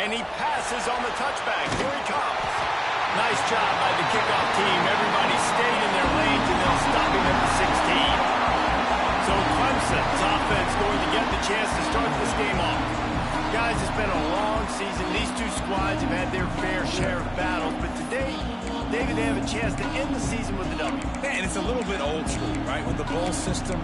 And he passes on the touchback. Here he comes. Nice job by the kickoff team. Everybody stayed in their lanes, and they'll stop him at the 16. So Clemson's offense going to get the chance to start this game off. Guys, it's been a long season. These two squads have had their fair share of battles, but today, they have a chance to end the season with a W. Man, it's a little bit old school, right? With the bowl system,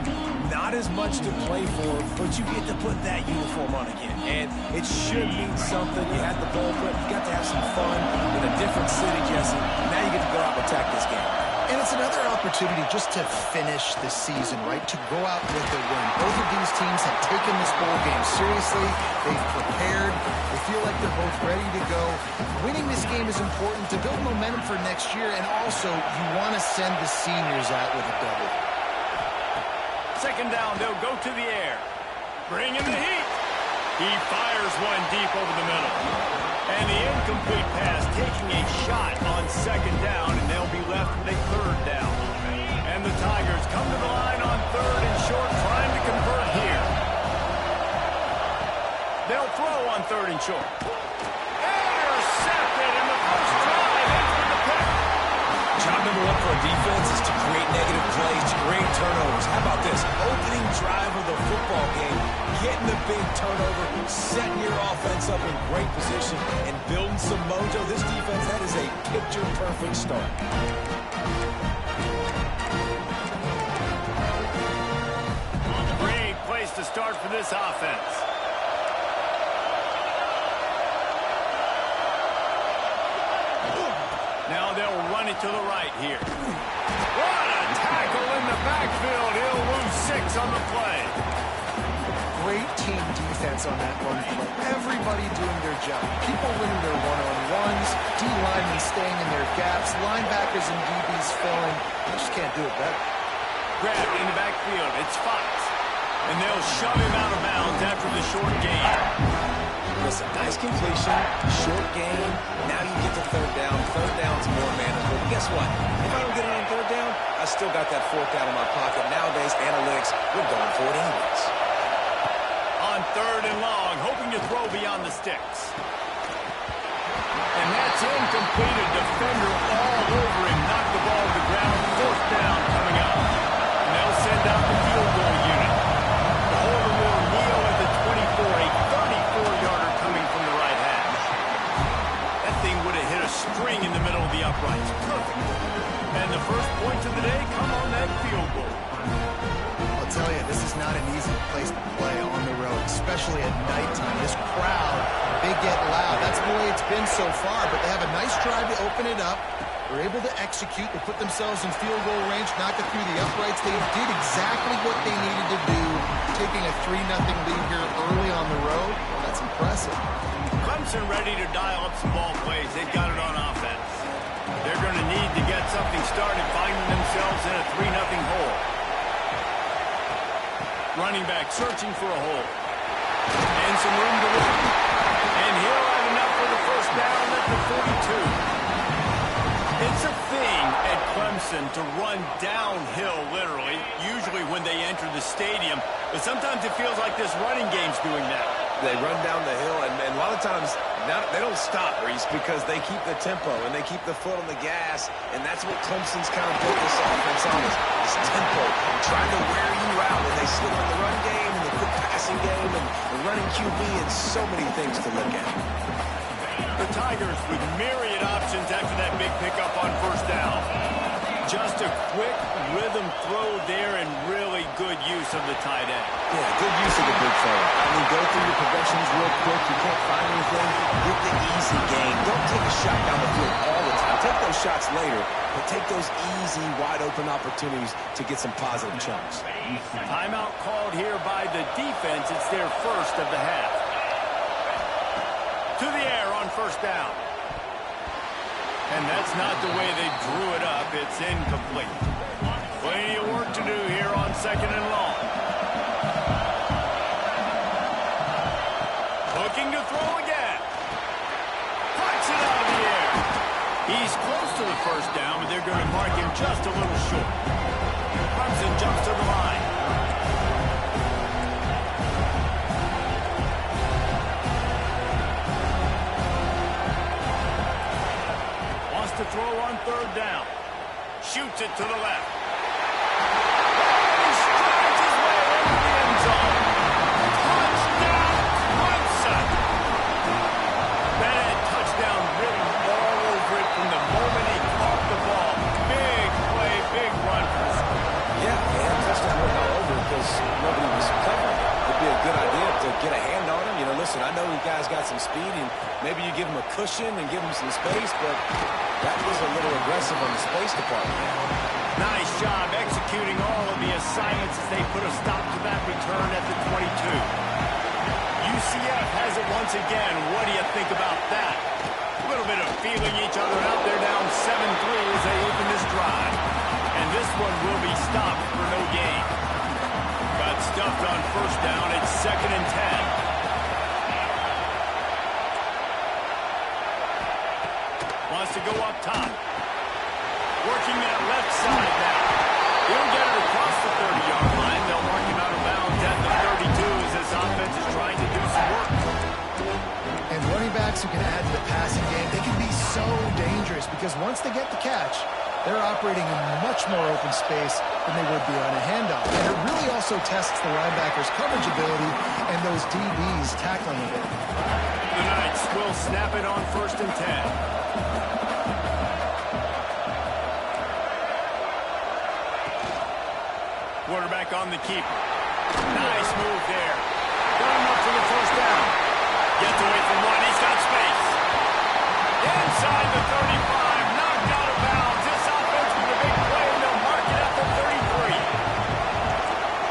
not as much to play for, but you get to put that uniform on again. And it should mean something. You had the bowl, but you got to have some fun in a different city, Jesse. Now you get to go out and attack this game. And it's another opportunity just to finish the season, right? To go out with a win. Both of these teams have taken this bowl game seriously. They've prepared. They feel like they're both ready to go. Winning this game is important to build momentum for next year, and also you want to send the seniors out with a double. Second down, they'll go to the air. Bring in the heat. He fires one deep over the middle. And the incomplete pass taking a shot on second down, and they'll be left with a third down. And the Tigers come to the line on third and short, trying to convert here. They'll throw on third and short. Intercepted in the first drive. Into the pick. Job number one for a defense is to create negative plays, to create turnovers. How about this? Opening drive of the football game, getting the big turnover, setting your offense up in great position, and building some mojo. This defense, that is a picture-perfect start. Great place to start for this offense. Now they'll run it to the right here. What a tackle in the backfield. He'll lose 6 on the play. Great team defense on that run play. Everybody doing their job. People winning their one-on-ones, D-linemen staying in their gaps, linebackers and DBs filling. They just can't do it better. Grabbed in the backfield. It's Fox. And they'll shove him out of bounds after the short gain. Listen, nice completion, short game. Now you get to third down. Third down's more manageable. But guess what? If I don't get it on third down, I still got that fourth down in my pocket. Nowadays, analytics, we're going for it anyways. On third and long, hoping to throw beyond the sticks. And that's incomplete. A defender all over him. Knocked the ball to the ground. Fourth down coming up. And they'll send out the field goal unit. The holder will kneel at the 24. A 34-yarder coming from the right hash. That thing would have hit a string in the middle of the uprights. Perfect. And the first points of the day come on that field goal. I'll tell you, this is not an easy place to play on the road, especially at nighttime. This crowd, they get loud. That's the way it's been so far, but they have a nice drive to open it up. They're able to execute. They put themselves in field goal range, knock it through the uprights. They did exactly what they needed to do, taking a 3-0 lead here early on the road. Well, that's impressive. Clemson ready to dial up some ball plays. They've got it on offense. They're going to need to get something started, finding themselves in a 3-0 hole. Running back searching for a hole. And some room to run. And he'll have enough for the first down at the 42. It's a thing at Clemson to run downhill, literally, usually when they enter the stadium. But sometimes it feels like this running game's doing that. They run down the hill, and a lot of times they don't stop, Reese, because they keep the tempo and they keep the foot on the gas, and that's what Clemson's kind of built this offense on, is tempo, and trying to wear you out, and they slip on the run game and the quick passing game and the running QB, and so many things to look at. The Tigers with myriad options after that big pickup on first down. Just a quick rhythm throw there and really good use of the tight end. Yeah, good use of the big fella. I mean, go through your progressions real quick. You can't find anything. Get the easy game. Don't take a shot down the field all the time. Take those shots later, but take those easy, wide-open opportunities to get some positive chunks. Timeout called here by the defense. It's their first of the half. To the air on first down. And that's not the way they drew it up. It's incomplete. Plenty of work to do here on second and long. Looking to throw again. Puts it out of the air. He's close to the first down, but they're going to mark him just a little short. Clemson jumps to the line. throw on third down. Shoots it to the left. He strides his way into the end zone. Touchdown, Clemson. That had touchdown written all over it from the moment he caught the ball. Big play, big run for the score. Yeah, they had touchdown written all over because nobody was covering it. It'd be a good idea to get a hand on him. You know, listen, I know you guys got some speed, and maybe you give him a cushion and give him some space, but that was a little aggressive on the space department. Nice job executing all of the assignments as they put a stop to that return at the 22. UCF has it once again. What do you think about that? A little bit of feeling each other out there, down 7-3 as they open this drive. And this one will be stopped for no gain. Got stuffed on first down. It's 2nd and 10. Wants to go up top. Working that left side now. He'll get it across the 30-yard line. They'll mark him out of bounds at the 32 as this offense is trying to do some work. And running backs who can add to the passing game, they can be so dangerous because once they get the catch, they're operating in much more open space than they would be on a handoff. And it really also tests the linebackers' coverage ability and those DBs' tackling ability. The Knights will snap it on 1st and 10. Quarterback on the keeper. Nice move there. Got him up for the first down. Gets away from one. He's got space. Inside the 35. Knocked out of bounds. This offense with a big play, and they'll mark it at the 33.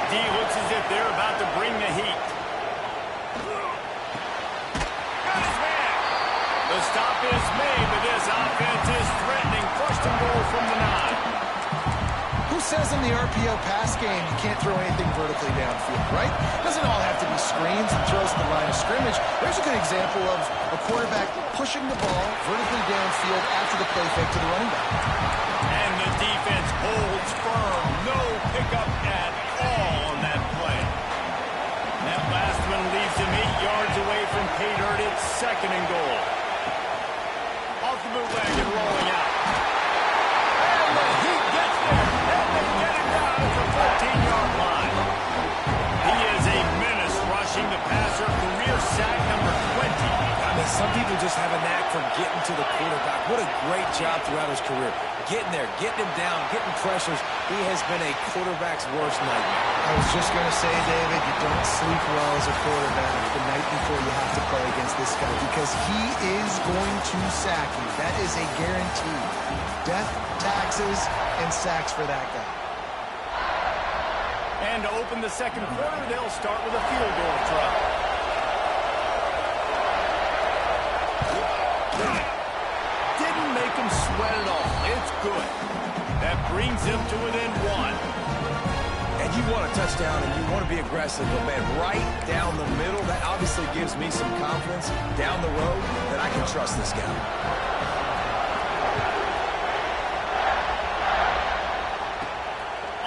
D looks as if they're about to bring the heat. Got his man. The stop is made, but this offense is threatening. 1st and goal from the 9. Who says in the RPO pass game you can't throw anything vertically downfield, right? It doesn't all have to be screens and throws at the line of scrimmage. There's a good example of a quarterback pushing the ball vertically downfield after the play fake to the running back. And the defense holds firm. No pickup at all on that play. That last one leaves him 8 yards away from pay dirt. It's 2nd and goal. Off the bootleg and rolling out. And the Heat gets there. And they get it down at the 14-yard line. He is a menace rushing the passer. Career sack number 20. I mean, some people just have a knack for getting to the quarterback. What a great job throughout his career. Getting there, getting him down, getting pressures. He has been a quarterback's worst nightmare. I was just going to say, David, you don't sleep well as a quarterback the night before you have to play against this guy because he is going to sack you. That is a guarantee. Death, taxes, and sacks for that guy. And to open the 2nd quarter, they'll start with a field goal try. Didn't make him sweat at all. It's good. That brings him to within 1. And you want a touchdown and you want to be aggressive, but man, right down the middle, that obviously gives me some confidence down the road that I can trust this guy.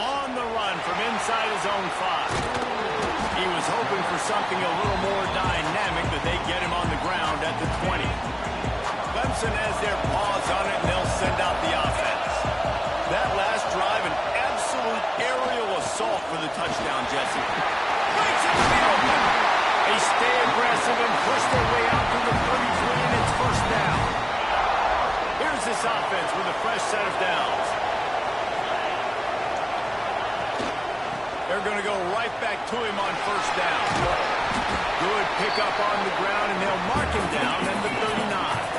On the run from inside his own 5. He was hoping for something a little more dynamic, but they get him on the ground at the 20. Clemson has their paws on it, and they'll send out the offense. That last drive, an absolute aerial assault for the touchdown, Jesse. Breaks it to the open. They stay aggressive and push their way out to the 33, and it's 1st down. Here's this offense with a fresh set of downs. They're going to go right back to him on 1st down. Good pickup on the ground, and they'll mark him down at the 39.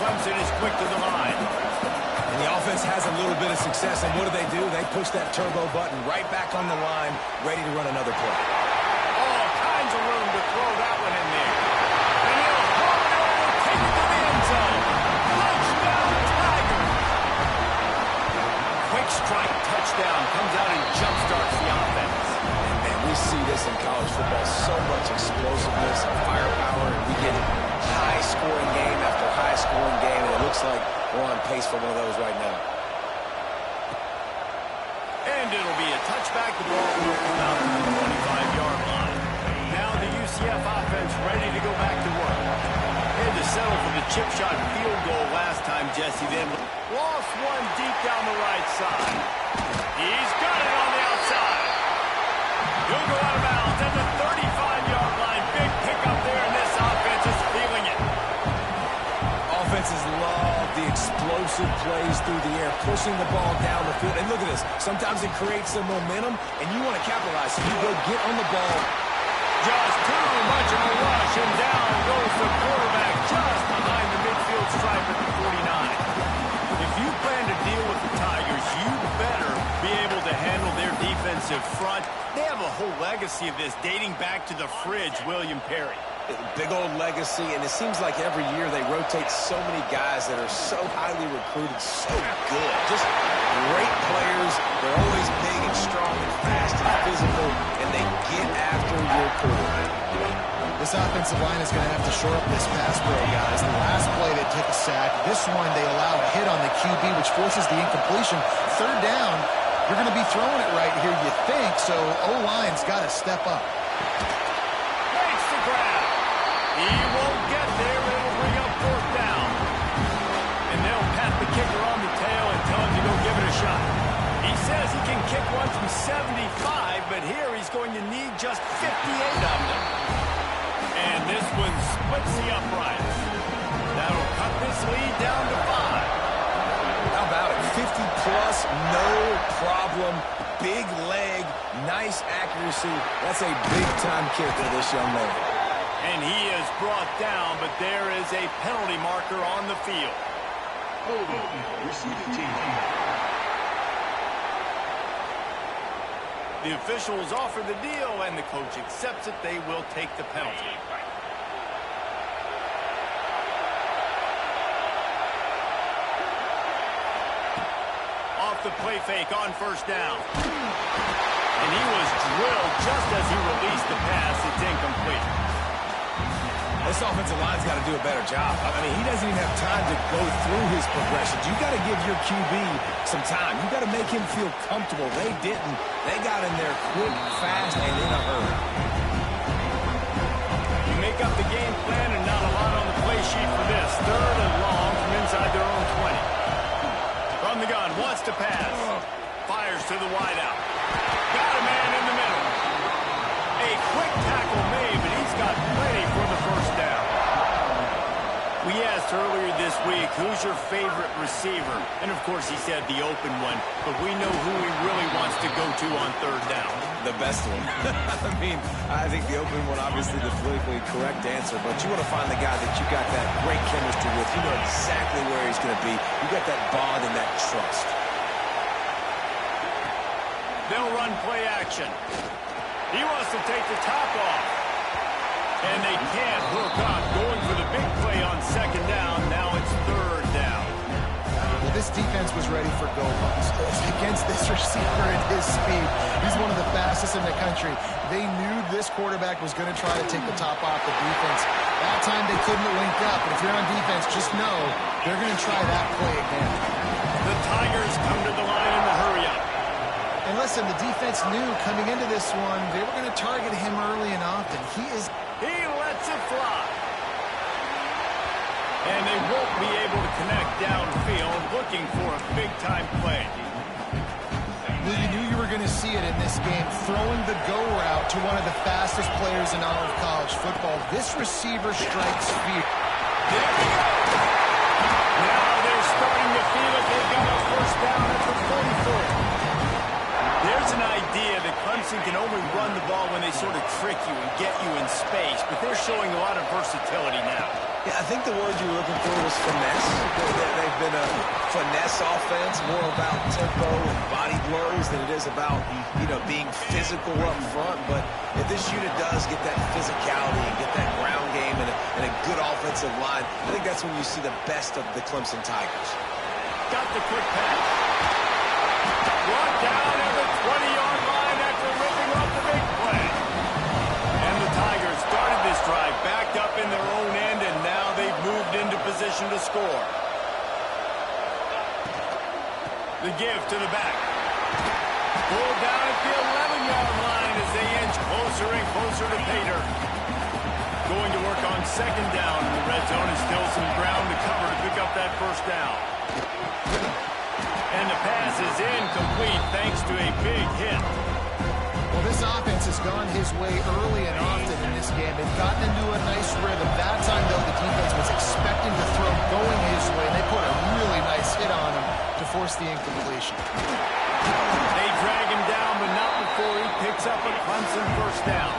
Clemson is quick to the line. And the offense has a little bit of success, and what do? They push that turbo button right back on the line, ready to run another play. All kinds of room to throw that one in there. And he'll throw it over, take it to the end zone. Touchdown, Tiger! Quick strike touchdown comes out and jumpstarts the offense. And we see this in college football, so much explosiveness and firepower, and we get high-scoring game after high-scoring game, and it looks like we're on pace for one of those right now. And it'll be a touchback. The ball will come out to the 25-yard line. Now the UCF offense ready to go back to work. They had to settle for the chip shot field goal last time, Jesse, then. Lost one deep down the right side. He's got it on the outside. He'll go out of bounds at the 35-yard line. Big pickup there, and this offense is feeling it. Offenses love the explosive plays through the air, pushing the ball down the field. And look at this. Sometimes it creates some momentum, and you want to capitalize. So you go get on the ball. Just too much of a rush, and down goes the quarterback just behind the midfield stripe at the 49. If you plan to deal with the Tigers, you better be able to handle their defensive front. They have a whole legacy of this dating back to the fridge, William Perry. Big old legacy, and it seems like every year they rotate so many guys that are so highly recruited, so good. Just great players. They're always big and strong and fast and physical, and they get after your quarterback. This offensive line is going to have to shore up this pass pro, guys. The last play they took a sack. This one they allow a hit on the QB, which forces the incompletion. Third down, you're going to be throwing it right here, you think, so O-line's got to step up. Makes the grab. He won't get there. It'll bring up fourth down. And they'll pat the kicker on the tail and tell him to go give it a shot. He says he can kick one from 75, but here he's going to need just 58 of them. And this one splits the uprights. That'll cut this lead down to 5. How about it? 50-plus, no problem. Big leg, nice accuracy. That's a big-time kick for this young man. And he is brought down, but there is a penalty marker on the field. Receiving team. The officials offer the deal, and the coach accepts it. They will take the penalty. Off the play fake on first down. And he was drilled just as he released the pass. It's incomplete. This offensive line's got to do a better job. I mean, he doesn't even have time to go through his progressions. You got to give your QB some time. You got to make him feel comfortable. They didn't. They got in there quick, fast, and in a hurry. You make up the game plan and not a lot on the play sheet for this. Third and long from inside their own 20. From the gun, wants to pass. Fires to the wideout. Got a man in the middle. A quick tackle made, but he's got plenty for the first down. We asked earlier this week, who's your favorite receiver? And, of course, he said the open one, but we know who he really wants to go to on third down. The best one. I mean, I think the open one, obviously the politically correct answer, but you want to find the guy that you got that great chemistry with. You know exactly where he's going to be. You got that bond and that trust. They'll run play action. He wants to take the top off. And they can't hook up. Going for the big play on second down. Now it's third down. Well, this defense was ready for go bucks. Against this receiver at his speed. He's one of the fastest in the country. They knew this quarterback was going to try to take the top off the defense. That time they couldn't link up. But if you're on defense, just know they're going to try that play again. The Tigers come to the line in the hurry-up. And listen, the defense knew coming into this one, they were going to target him early and often. He lets it fly. And they won't be able to connect downfield, looking for a big-time play. Well, you knew you were going to see it in this game, throwing the go route to one of the fastest players in all of college football. This receiver strikes fear. There we go. Now they're starting to feel it. They've got a first down at the 44. There's an idea that Clemson can only run the ball when they sort of trick you and get you in space, but they're showing a lot of versatility now. Yeah, I think the word you were looking for was finesse. They've been a finesse offense, more about tempo and body blows than it is about, being physical up front. But if this unit does get that physicality and get that ground game and a good offensive line, I think that's when you see the best of the Clemson Tigers. Got the quick pass. Brought down at the 20-yard line after ripping off the big play. And the Tigers started this drive backed up in their own end, and now they've moved into position to score. The give to the back. Pulled down at the 11-yard line as they inch closer and closer to Pater. Going to work on On second down in the red zone, and still some ground to cover to pick up that first down. And the pass is incomplete thanks to a big hit. Well, this offense has gone his way early and often in this game. They've gotten into a nice rhythm. That time, though, the defense was expecting to throw going his way. They put a really nice hit on him to force the incompletion. They drag him down, but not before he picks up a Clemson first down.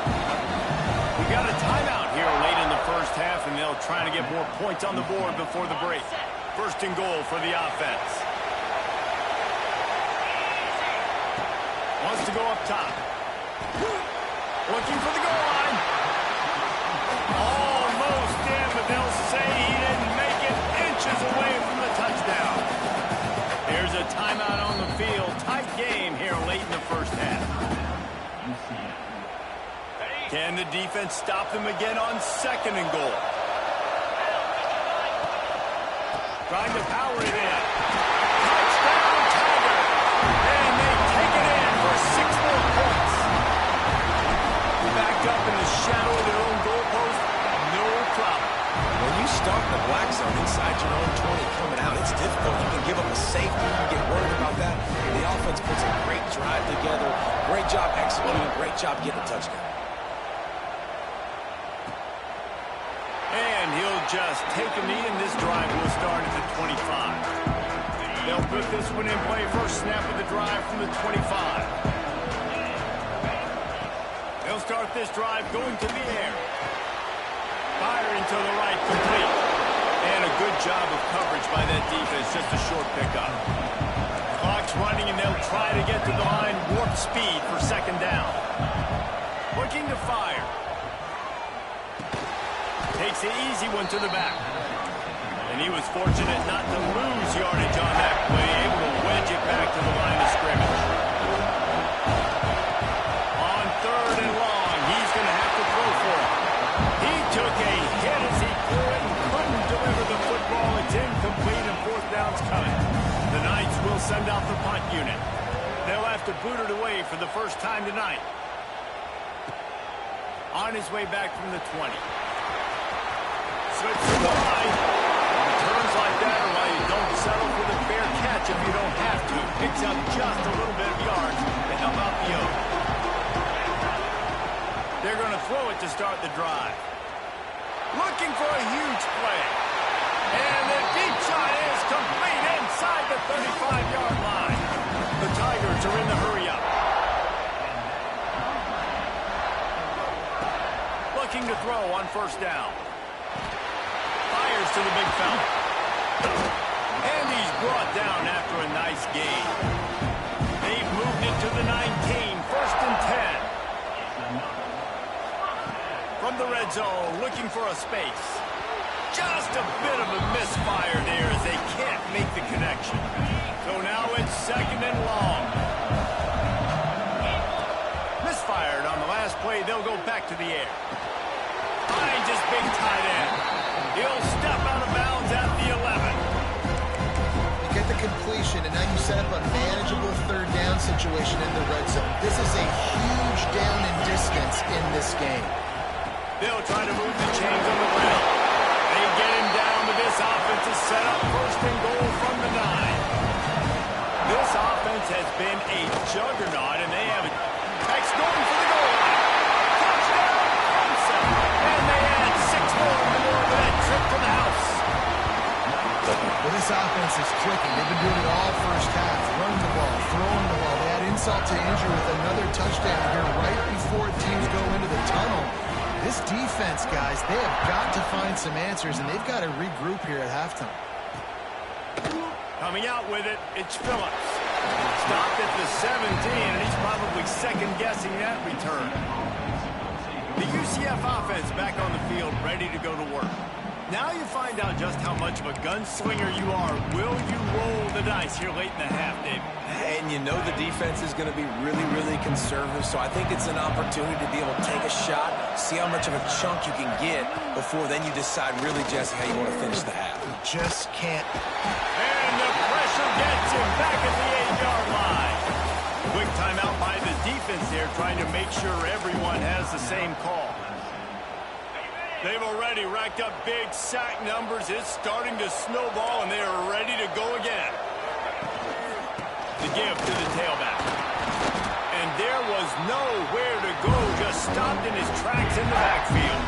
We got a timeout here late in the first half, and they'll try to get more points on the board before the break. First and goal for the offense. Wants to go up top. Looking for the goal line. Almost in, but they'll say he didn't make it, inches away from the touchdown. There's a timeout on the field. Tight game here late in the first half. Can the defense stop them again on second and goal? Trying to power it in. Touchdown, Tiger! And they take it in for 6 more points. Backed up in the shadow of their own goalpost, no problem. When you start in the black zone inside your own 20 coming out, it's difficult. You can give up a safety. You can get worried about that. And the offense puts a great drive together. Great job executing. Great job getting a touchdown. And he'll just take a knee, and this drive will start at the 25. They'll put this one in play. First snap of the drive from the 25. They'll start this drive going to the air. Firing to the right, complete. And a good job of coverage by that defense, just a short pickup. Clock's running, and they'll try to get to the line. Warp speed for second down. Looking to fire. Takes the easy one to the back. And he was fortunate not to lose yardage on that play, able to wedge it back to the line of scrimmage. On third and long, he's going to have to throw for it. He took a hit as he could and couldn't deliver the football. It's incomplete, and fourth down's coming. The Knights will send out the punt unit. They'll have to boot it away for the first time tonight. On his way back from the 20. Slips to the line. Returns like that are why you don't settle for the fair catch if you don't have to. Picks up just a little bit of yards to help out the Oak. They're going to throw it to start the drive. Looking for a huge play. And the deep shot is complete inside the 35-yard line. The Tigers are in the hurry-up. Looking to throw on first down. Fires to the big fella. And he's brought down after a nice gain. They've moved it to the 19. First and 10. From the red zone, looking for a space. Just a bit of a misfire there as they can't make the connection. So now it's second and long. Misfired on the last play. They'll go back to the air. Finds his big tight end. He'll step out of bounds at the 11. You get the completion, and now you set up a manageable third down situation in the red zone. This is a huge down in distance in this game. They'll try to move the chains on the ground. They get him down, but this offense is set up first and goal from the 9. This offense has been a juggernaut, and they have X going for the goal line. Touchdown, Clemson. And they add 6 more before that trip to the house. Well, this offense is clicking. They've been doing it all first half. Running the ball, throwing the ball. They had insult to injury with another touchdown here right before teams go into the tunnel. This defense, guys, they have got to find some answers, and they've got to regroup here at halftime. Coming out with it, it's Phillips. Stopped at the 17, and he's probably second-guessing that return. The UCF offense back on the field, ready to go to work. Now you find out just how much of a gunslinger you are. Will you roll the dice here late in the half, Dave? And you know the defense is going to be really, really conservative, so I think it's an opportunity to be able to take a shot, see how much of a chunk you can get before then you decide really, Jesse, how you want to finish the half. You just can't. And the pressure gets him back at the 8-yard line. Quick timeout by the defense there, trying to make sure everyone has the same call. They've already racked up big sack numbers. It's starting to snowball, and they are ready to go again. The give to the tailback. And there was nowhere to go, just stopped in his tracks in the backfield.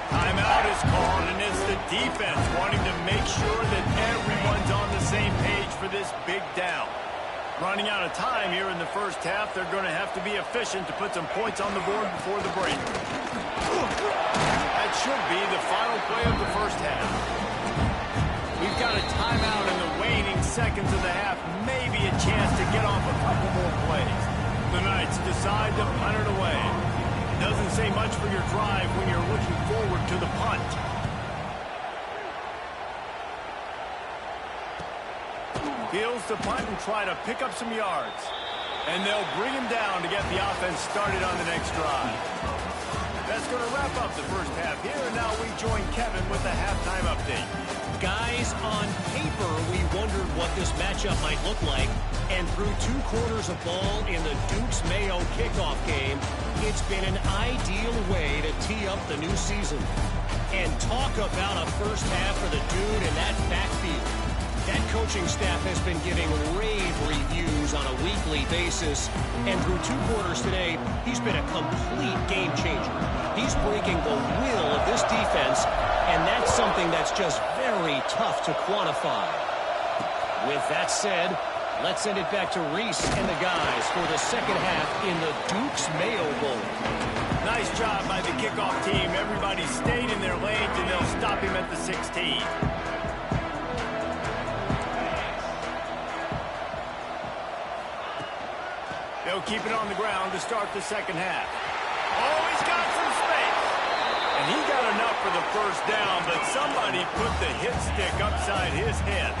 Timeout is called, and it's the defense wanting to make sure that everyone's on the same page for this big down. Running out of time here in the first half, they're going to have to be efficient to put some points on the board before the break. That should be the final play of the first half. We've got a timeout in the waning seconds of the half, maybe a chance to get off a couple more plays. The Knights decide to punt it away. Doesn't say much for your drive when you're looking forward to the punt. Fields to punt and try to pick up some yards. And they'll bring him down to get the offense started on the next drive. That's going to wrap up the first half here, and now we join Kevin with the halftime update. Guys, on paper, we wondered what this matchup might look like, and through 2 quarters of ball in the Dukes-Mayo kickoff game, it's been an ideal way to tee up the new season. And talk about a first half for the dude in that backfield. That coaching staff has been giving rave reviews on a weekly basis, and through 2 quarters today, he's been a complete game changer. He's breaking the will of this defense, and that's something that's just very tough to quantify. With that said, let's send it back to Reese and the guys for the second half in the Dukes-Mayo Bowl. Nice job by the kickoff team. Everybody stayed in their lanes, and they'll stop him at the 16. They'll keep it on the ground to start the second half. Oh, he's got some space. And he got enough for the first down, but somebody put the hit stick upside his head.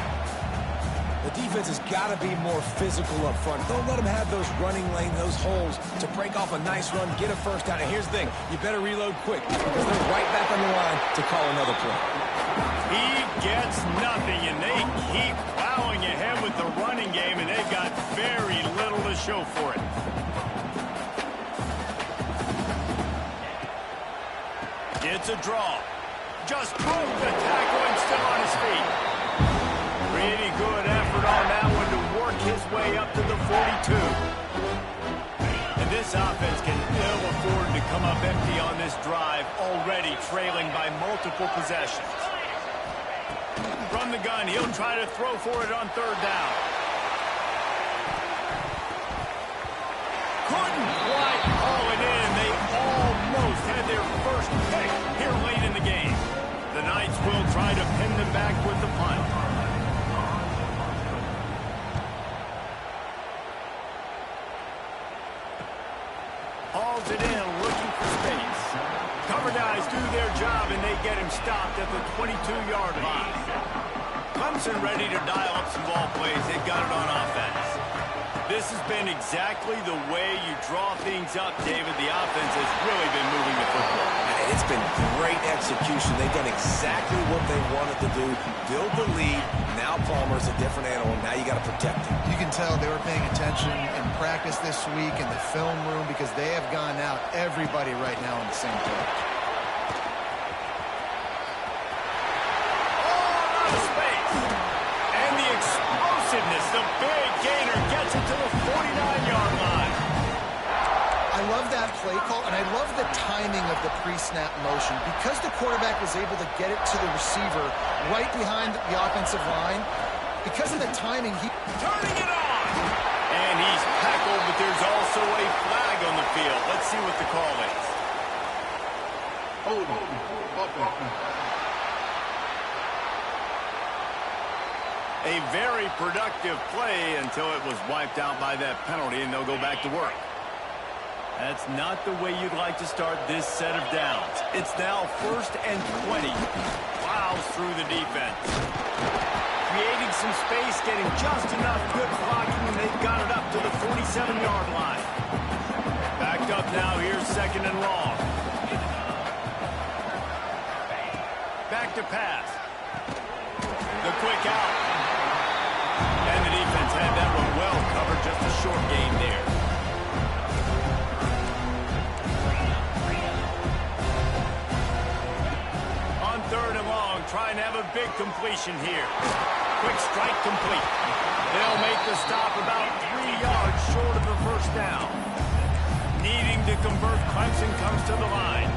The defense has got to be more physical up front. Don't let them have those running lane, those holes to break off a nice run, get a first down. And here's the thing, you better reload quick because they're right back on the line to call another play. He gets nothing, and they keep plowing ahead with the running game, and they've got very little to show for it. It's a draw. Just broke the tackle and still on his feet. Pretty good effort on that one to work his way up to the 42. And this offense can ill afford to come up empty on this drive, already trailing by multiple possessions. From the gun, he'll try to throw for it on third down. Couldn't quite haul it in. They almost had their first pick here late in the game. The Knights will try to pin them back with the punt. Hauls it in, looking for space. Cover guys do their job, and they get him stopped at the 22-yard line. Clemson ready to dial up some ball plays. They've got it on offense. This has been exactly the way you draw things up, David. The offense has really been moving the football. It's been great execution. They've done exactly what they wanted to do. Build the lead. Now Palmer's a different animal. Now you got to protect him. You can tell they were paying attention in practice this week in the film room because they have gone out everybody right now on the same page. The big gainer gets it to the 49-yard line. I love that play call, and I love the timing of the pre-snap motion. Because the quarterback was able to get it to the receiver right behind the offensive line, because of the timing, he... Turning it on! And he's tackled, but there's also a flag on the field. Let's see what the call is. A very productive play until it was wiped out by that penalty, and they'll go back to work. That's not the way you'd like to start this set of downs. It's now 1st and 20. Plows through the defense. Creating some space, getting just enough good blocking, and they've got it up to the 47-yard line. Backed up now, here's 2nd and long. Back to pass. The quick out. And the defense had that one well covered, just a short gain there. 3rd and long, trying to have a big completion here. Quick strike complete. They'll make the stop about 3 yards short of the first down. Needing to convert, Clemson comes to the line.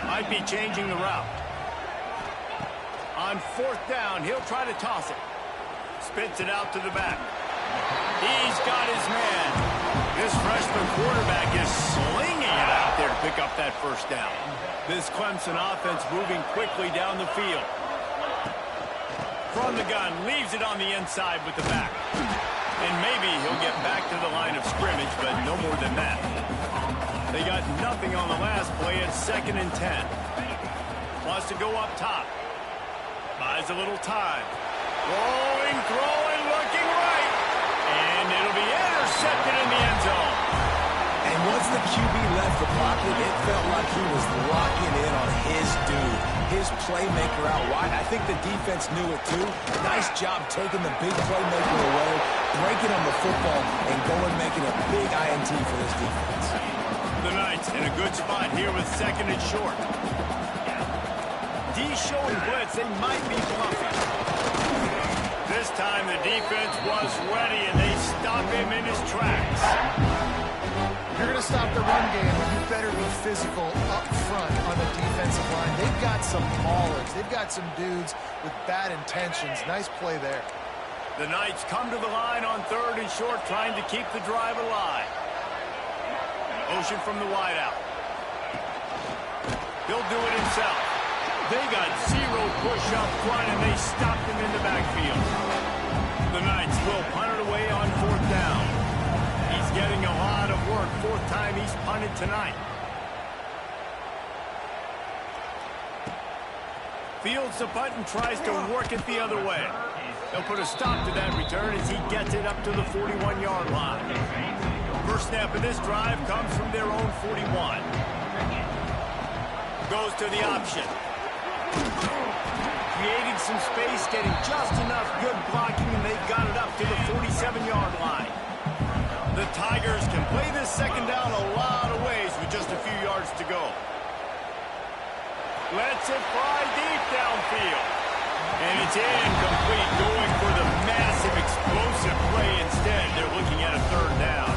Might be changing the route. On 4th down, he'll try to toss it. Spits it out to the back. He's got his man. This freshman quarterback is slinging it out there to pick up that first down. This Clemson offense moving quickly down the field. From the gun, leaves it on the inside with the back. And maybe he'll get back to the line of scrimmage, but no more than that. They got nothing on the last play at 2nd and 10. Wants to go up top. Buys a little time. Rolling, throwing, looking right. And it'll be intercepted in the end zone. And once the QB left the pocket, it felt like he was locking in on his dude, his playmaker out wide. I think the defense knew it too. Nice job taking the big playmaker away, breaking on the football, and going making a big INT for this defense. The Knights in a good spot here with 2nd and short. D showing blitz, they might be bluffing. This time the defense was ready and they stop him in his tracks. If you're going to stop the run game, you better be physical up front on the defensive line. They've got some maulers. They've got some dudes with bad intentions. Nice play there. The Knights come to the line on 3rd and short, trying to keep the drive alive. Motion from the wideout. He'll do it himself. They got 0 push up front, and they stopped him in the backfield. The Knights will punt it away on 4th down. He's getting a lot of work. 4th time he's punted tonight. Fields the punt and tries to work it the other way. He'll put a stop to that return as he gets it up to the 41-yard line. First snap of this drive comes from their own 41. Goes to the option. Creating some space, getting just enough good blocking, and they've got it up to the 47-yard line. The Tigers can play this 2nd down a lot of ways with just a few yards to go. Lets it fly deep downfield. And it's incomplete, going for the massive explosive play instead. They're looking at a 3rd down.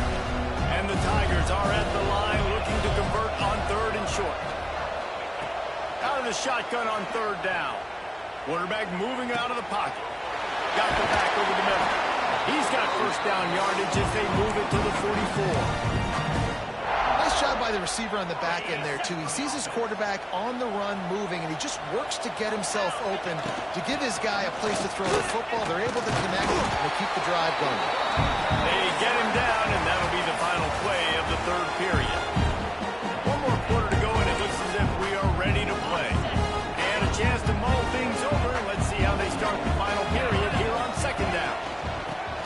And the Tigers are at the line looking to convert on 3rd and short. Out of the shotgun on 3rd down. Quarterback moving out of the pocket. Got the back over the middle. He's got first down yardage as they move it to the 44. Nice job by the receiver on the back end there, too. He sees his quarterback on the run moving, and he just works to get himself open to give his guy a place to throw the football. They're able to connect, and they keep the drive going. They get him down, and that'll be the final play of the 3rd period. One more quarter to go, and it looks as if we are ready to play. And a chance to mull things over. Let's see how they start the final period here on 2nd down.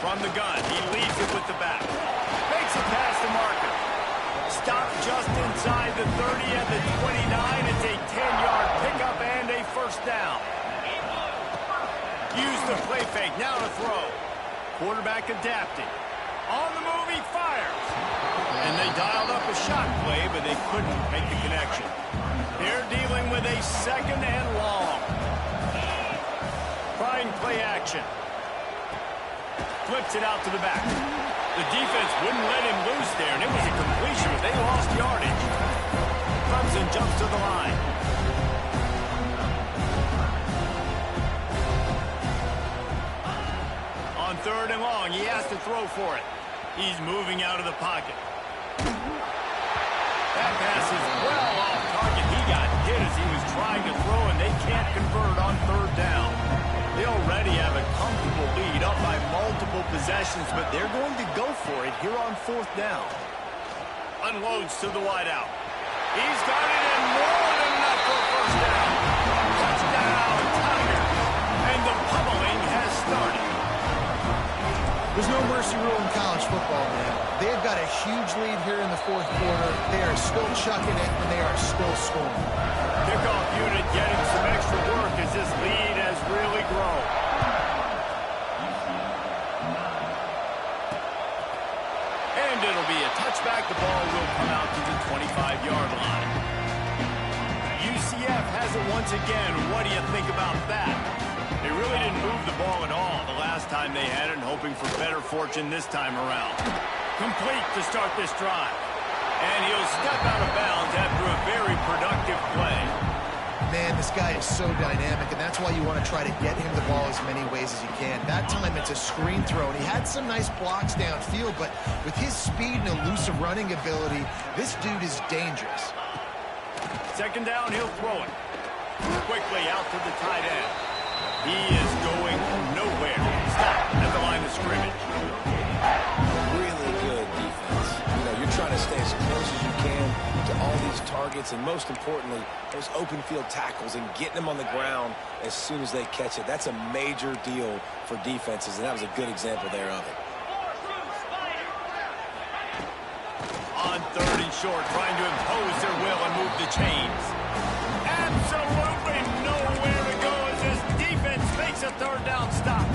From the gun, he leaves it with the back. Makes it past the marker. Stopped just inside the 30 at the 29. It's a 10-yard pickup and a first down. Use the play fake, now to throw. Quarterback adapting. On the move, he fires. And they dialed up a shot play, but they couldn't make the connection. They're dealing with a 2nd and long. Trying play action. Flips it out to the back. The defense wouldn't let him loose there, and it was a completion, but they lost yardage. Clemson jumps to the line. On 3rd and long, he has to throw for it. He's moving out of the pocket. That pass is well off target. He got hit as he was trying to throw, and they can't convert on 3rd down. They already have a comfortable lead up by multiple possessions, but they're going to go for it here on 4th down. Unloads to the wideout. He's got it in more than enough for a first down. Touchdown, Tigers. And the pummeling has started. There's no mercy rule in college football, man. They've got a huge lead here in the 4th quarter. They are still chucking it, and they are still scoring. Kickoff unit getting some extra work as this lead has really grown. And it'll be be a touchback. The ball will come out to the 25-yard line. UCF has it once again. What do you think about that? They really didn't move the ball at all the last time they had it, and hoping for better fortune this time around. Complete to start this drive. And he'll step out of bounds after a very productive play. Man, this guy is so dynamic, and that's why you want to try to get him the ball as many ways as you can. That time, it's a screen throw, and he had some nice blocks downfield, but with his speed and elusive running ability, this dude is dangerous. Second down, he'll throw it. Quickly out to the tight end. He is going nowhere. Stop at the line of scrimmage. Really good defense. You know, you're trying to stay as close as you can to all these targets, and most importantly, those open field tackles and getting them on the ground as soon as they catch it. That's a major deal for defenses, and that was a good example there of it. On third and short, trying to impose their will and move the chains. Absolutely nowhere to go as this defense makes a third down stop.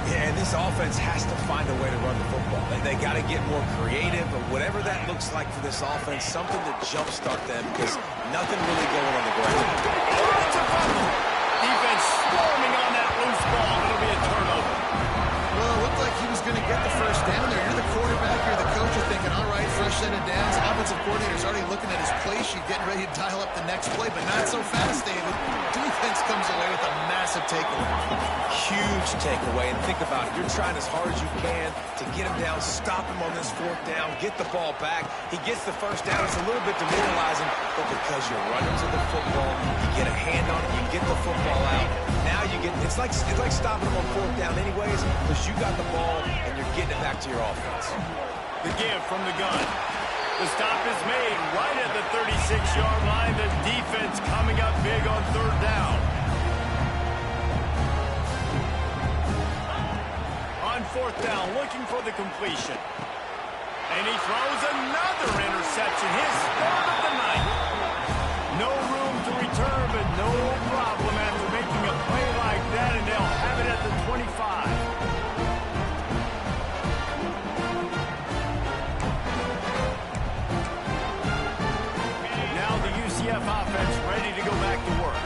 Yeah, and this offense has to find a way to run the football. They got to get more creative, but whatever that looks like for this offense, something to jumpstart them, because nothing really going on the ground. Oh, it's a fumble. Defense swarming on that loose ball. It'll be a turnover. Well, it looked like he was going to get the first down there. You're the quarterback, you're the coach, you're thinking, all right, fresh set of downs. Offensive coordinator's already looking at his play sheet, getting ready to dial up the next play, but not so fast, David. Defense comes away with a massive takeaway. Huge takeaway, and think about it. You're trying as hard as you can to get him down, stop him on this fourth down, get the ball back. He gets the first down. It's a little bit demoralizing, but because you're running to the football, you get a hand on it, you get the football out. Now you get, it's like stopping him on fourth down anyways, because you got the ball and you're getting it back to your offense. The give from the gun. The stop is made right at the 36-yard line. The defense coming up big on third down. On fourth down, looking for the completion. And he throws another interception. His third of the night. No room to return, but no problem after making a play like that, and they'll have it at the 25. UCF offense ready to go back to work.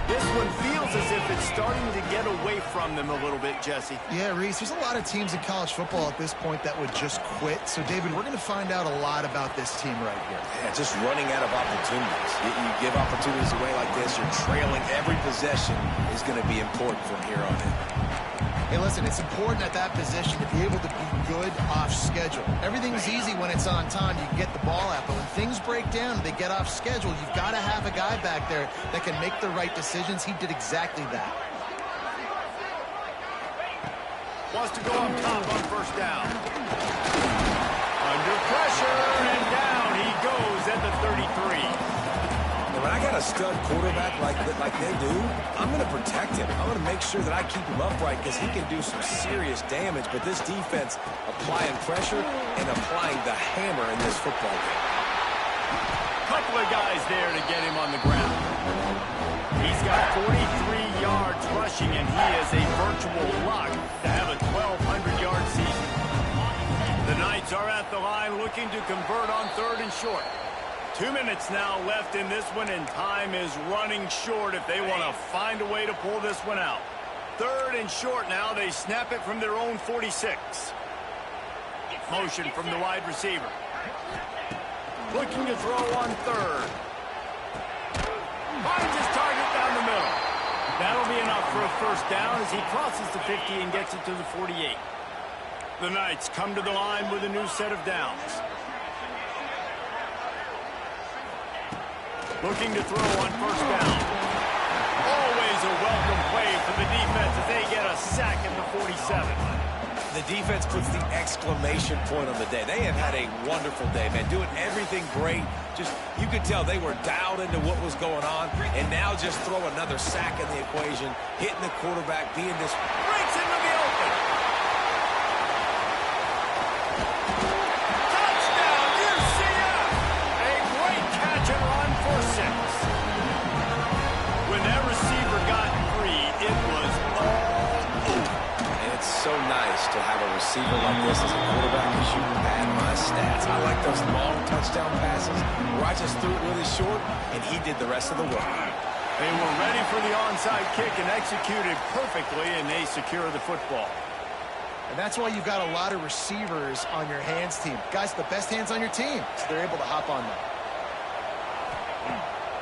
This one feels as if it's starting to get away from them a little bit, Jesse. Yeah, Reese, there's a lot of teams in college football at this point that would just quit. So, David, we're going to find out a lot about this team right here. Yeah, just running out of opportunities. You give opportunities away like this, you're trailing. Every possession is going to be important from here on in. Hey, listen, it's important at that position to be able to be good off schedule. Everything's easy when it's on time. You can get the ball out. But when things break down, they get off schedule, you've got to have a guy back there that can make the right decisions. He did exactly that. Wants to go up top on first down. Under pressure, and down he goes at the 33. When I got a stud quarterback like they do, I'm going to protect him. I'm going to make sure that I keep him upright because he can do some serious damage. But this defense applying pressure and applying the hammer in this football game. Couple of guys there to get him on the ground. He's got 43 yards rushing, and he is a virtual lock to have a 1,200-yard season. The Knights are at the line looking to convert on third and short. 2 minutes now left in this one, and time is running short if they want to find a way to pull this one out. Third and short now. They snap it from their own 46. Motion from the wide receiver. Looking to throw on third. Finds his target down the middle. That'll be enough for a first down as he crosses the 50 and gets it to the 48. The Knights come to the line with a new set of downs. Looking to throw on first down. Always a welcome play for the defense as they get a sack at the 47. The defense puts the exclamation point on the day. They have had a wonderful day, man. Doing everything great. Just, you could tell they were dialed into what was going on. And now just throw another sack in the equation. Hitting the quarterback, being this... Breaks into the open. Touchdown, UCF! A great catch and run for 6. When that receiver got free, it was all over. It's so nice to have a receiver like this as a quarterback, because you had my touchdown passes. Rodgers threw it really short, and he did the rest of the work. They were ready for the onside kick and executed perfectly, and they secure the football. And that's why you've got a lot of receivers on your hands team. Guys, the best hands on your team, so they're able to hop on them.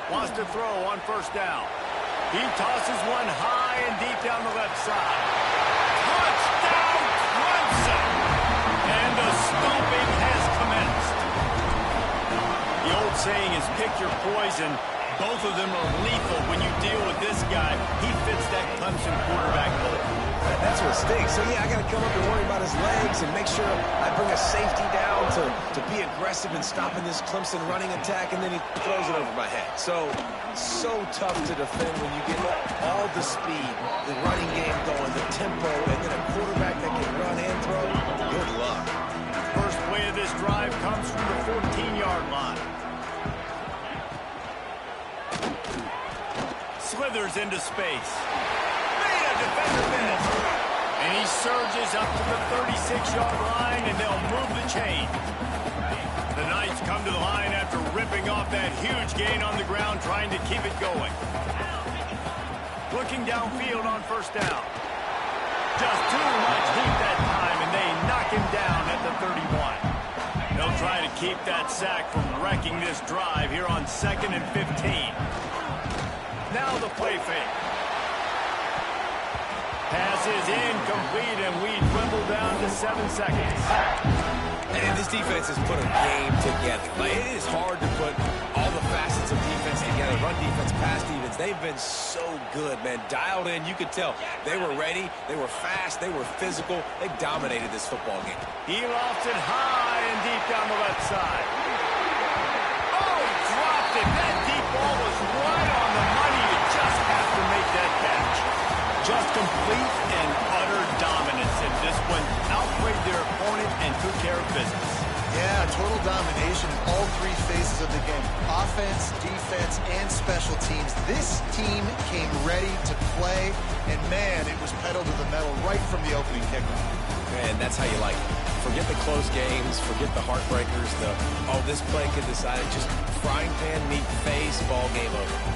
Wants to throw on first down. He tosses one high and deep down the left side. Touchdown, Clemson! And the stomping has commenced. The old saying is pick your poison. Both of them are lethal when you deal with this guy. He fits that Clemson quarterback mold. That's what stinks. So, yeah, I got to come up and worry about his legs and make sure I bring a safety down to be aggressive in stopping this Clemson running attack, and then he throws it over my head. So tough to defend when you get all the speed, the running game going, the tempo, and then a quarterback that can run and throw. Good luck. First play of this drive comes from the 14-yard line. Slithers into space. Made a defender miss. And he surges up to the 36-yard line, and they'll move the chain. The Knights come to the line after ripping off that huge gain on the ground, trying to keep it going. Looking downfield on first down. Just too much heat that time, and they knock him down at the 31. They'll try to keep that sack from wrecking this drive here on 2nd and 15. Now the play fake. Pass is incomplete, and we dwindle down to 7 seconds. And this defense has put a game together. Like, it is hard to put all the facets of defense together. Run defense, pass defense. They've been so good, man. Dialed in, you could tell. They were ready. They were fast. They were physical. They dominated this football game. He lofts it high and deep down the left side. Oh, he dropped it. That deep ball was right on the money. You just have to make that catch. Just complete and utter dominance. And this one outplayed their opponent and took care of business. Yeah, total domination in all three phases of the game. Offense, defense, and special teams. This team came ready to play, and man, it was pedal to the metal right from the opening kickoff. Man, that's how you like it. Forget the close games, forget the heartbreakers, this play could decide it. Just frying pan meat face, ball game over.